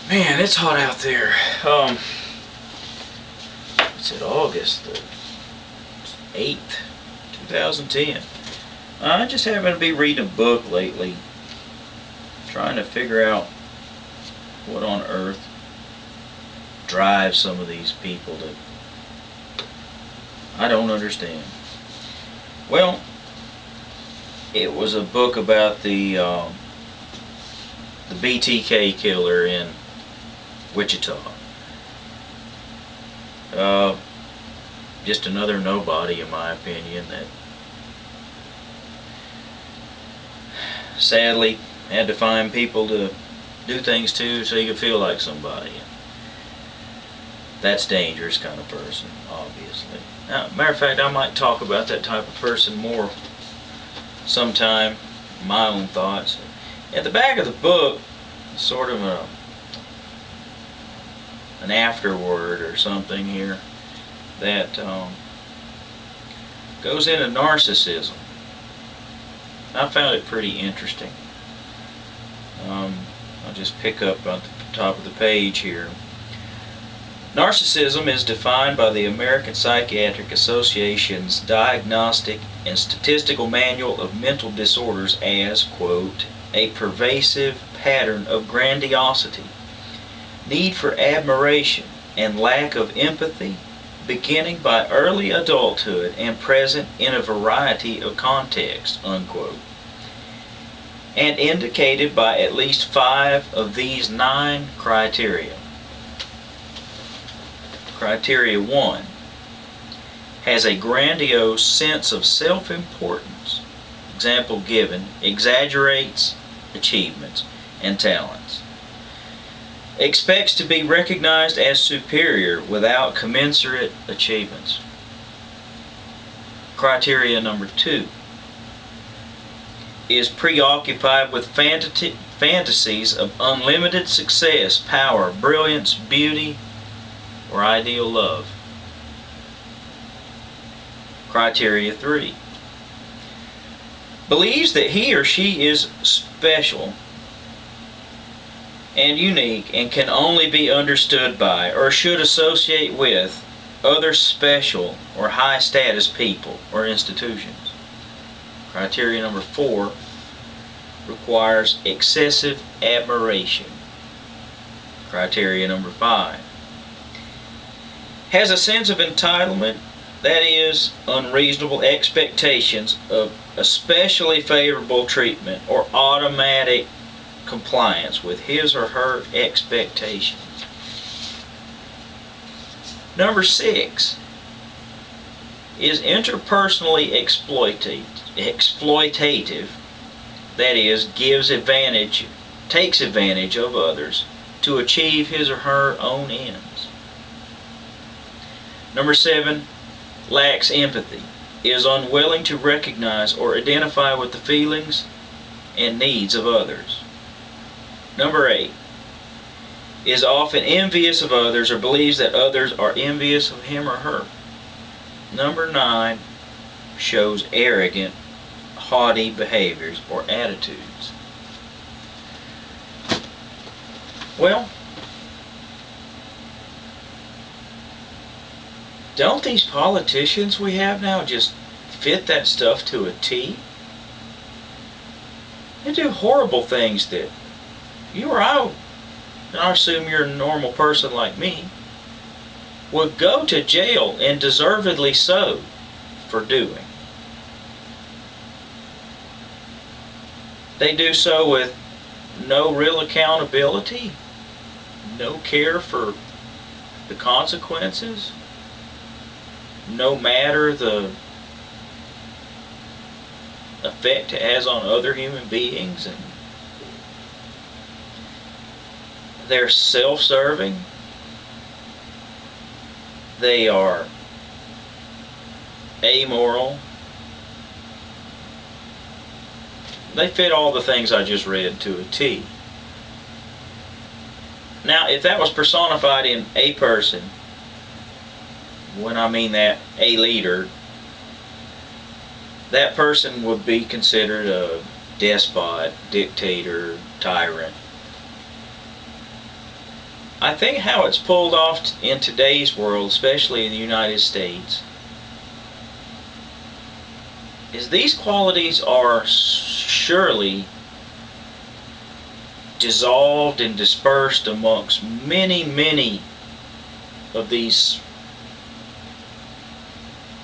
Man, it's hot out there. It's in August the 8th, 2010. I just happen to be reading a book lately, trying to figure out what on earth drives some of these people that I don't understand. Well, it was a book about the BTK killer in Wichita. Just another nobody, in my opinion, that sadly had to find people to do things to so you could feel like somebody. That's a dangerous kind of person, obviously. Now, matter of fact, I might talk about that type of person more sometime, my own thoughts. At the back of the book, sort of an afterword or something here that goes into narcissism. I found it pretty interesting. I'll just pick up on the top of the page here. Narcissism is defined by the American Psychiatric Association's Diagnostic and Statistical Manual of Mental Disorders as, quote, a pervasive pattern of grandiosity, need for admiration, and lack of empathy, beginning by early adulthood and present in a variety of contexts, unquote, and indicated by at least 5 of these 9 criteria. Criteria 1, has a grandiose sense of self-importance. Example given, exaggerates achievements and talents. Expects to be recognized as superior without commensurate achievements. Criteria number 2, is preoccupied with fantasies of unlimited success, power, brilliance, beauty, or ideal love. Criteria 3, believes that he or she is special and unique and can only be understood by or should associate with other special or high status people or institutions. Criteria number 4, requires excessive admiration. Criteria number 5, has a sense of entitlement, that is, unreasonable expectations of especially favorable treatment or automatic compliance with his or her expectations. Number 6, is interpersonally exploitative, that is, takes advantage of others to achieve his or her own ends. Number 7, lacks empathy, is unwilling to recognize or identify with the feelings and needs of others. Number 8, is often envious of others or believes that others are envious of him or her. Number 9, shows arrogant, haughty behaviors or attitudes. Well, don't these politicians we have now just fit that stuff to a T? They do horrible things that you or I assume you're a normal person like me, would go to jail, and deservedly so, for doing. They do so with no real accountability, no care for the consequences, no matter the effect it has on other human beings, and they're self-serving. They are amoral. They fit all the things I just read to a T. Now, if that was personified in a person, when I mean that, a leader, that person would be considered a despot, dictator, tyrant. I think how it's pulled off in today's world, especially in the United States, is these qualities are surely dissolved and dispersed amongst many, many of these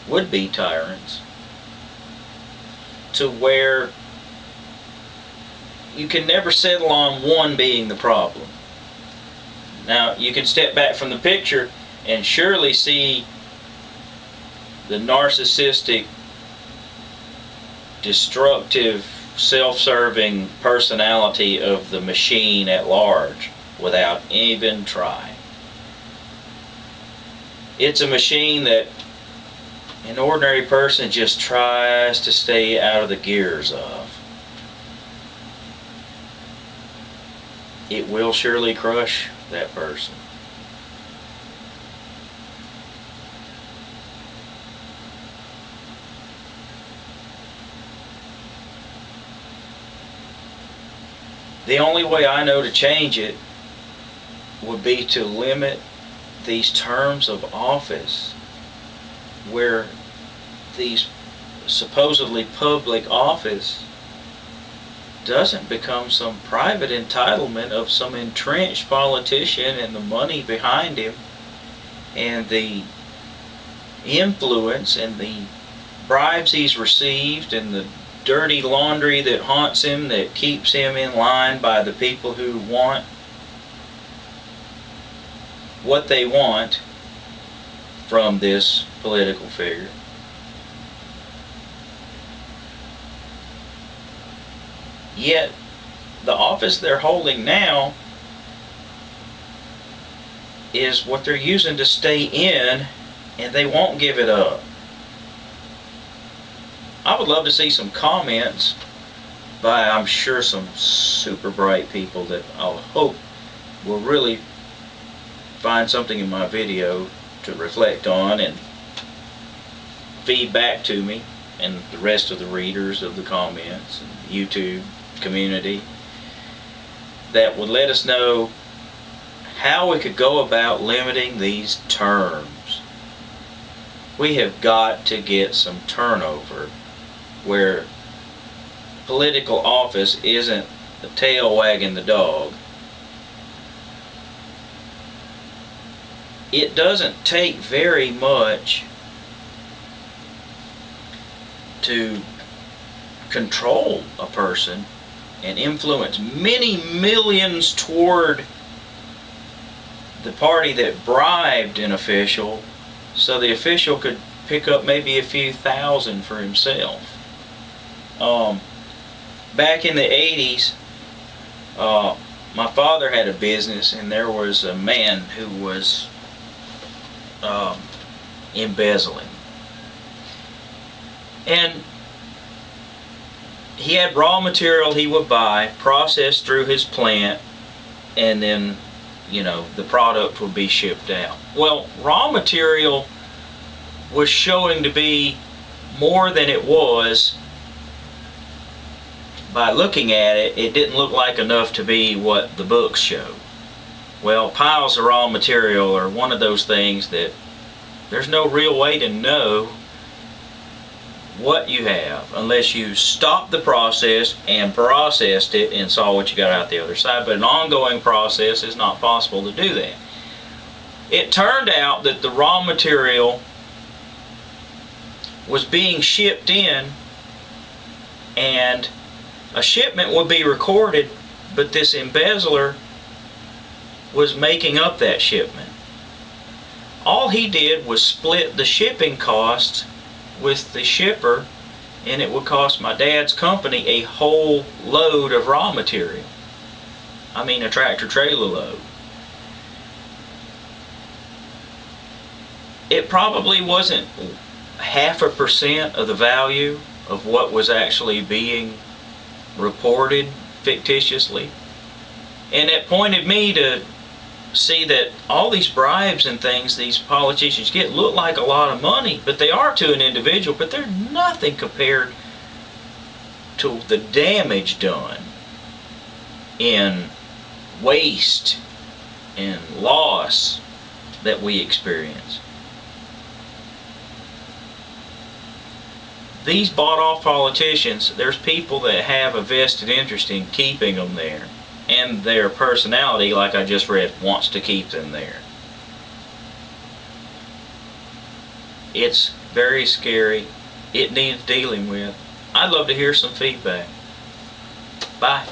would-be tyrants, to where you can never settle on one being the problem. Now, you can step back from the picture and surely see the narcissistic, destructive, self-serving personality of the machine at large without even trying. It's a machine that an ordinary person just tries to stay out of the gears of. It will surely crush that person. The only way I know to change it would be to limit these terms of office where these supposedly public office doesn't become some private entitlement of some entrenched politician and the money behind him and the influence and the bribes he's received and the dirty laundry that haunts him, that keeps him in line by the people who want what they want from this political figure. Yet, the office they're holding now is what they're using to stay in, and they won't give it up. I would love to see some comments by, I'm sure, some super bright people that I'll hope will really find something in my video to reflect on and feed back to me and the rest of the readers of the comments and YouTube community, that would let us know how we could go about limiting these terms. We have got to get some turnover where political office isn't the tail wagging the dog. It doesn't take very much to control a person and influence many millions toward the party that bribed an official so the official could pick up maybe a few thousand for himself. Back in the 80s, my father had a business, and there was a man who was embezzling. And he had raw material he would buy, process through his plant, and then, the product would be shipped out. Well, raw material was showing to be more than it was. By looking at it, it didn't look like enough to be what the books show. Well, piles of raw material are one of those things that there's no real way to know what you have unless you stopped the process and processed it and saw what you got out the other side. But an ongoing process is not possible to do that. It turned out that the raw material was being shipped in, and a shipment would be recorded, but this embezzler was making up that shipment. All he did was split the shipping costs with the shipper, and it would cost my dad's company a whole load of raw material. I mean, a tractor trailer load. It probably wasn't 0.5% of the value of what was actually being reported fictitiously. And it pointed me to see that all these bribes and things these politicians get look like a lot of money, but they are to an individual, but they're nothing compared to the damage done in waste and loss that we experience. These bought-off politicians, there's people that have a vested interest in keeping them there, and their personality, like I just read, wants to keep them there. It's very scary. It needs dealing with. I'd love to hear some feedback. Bye.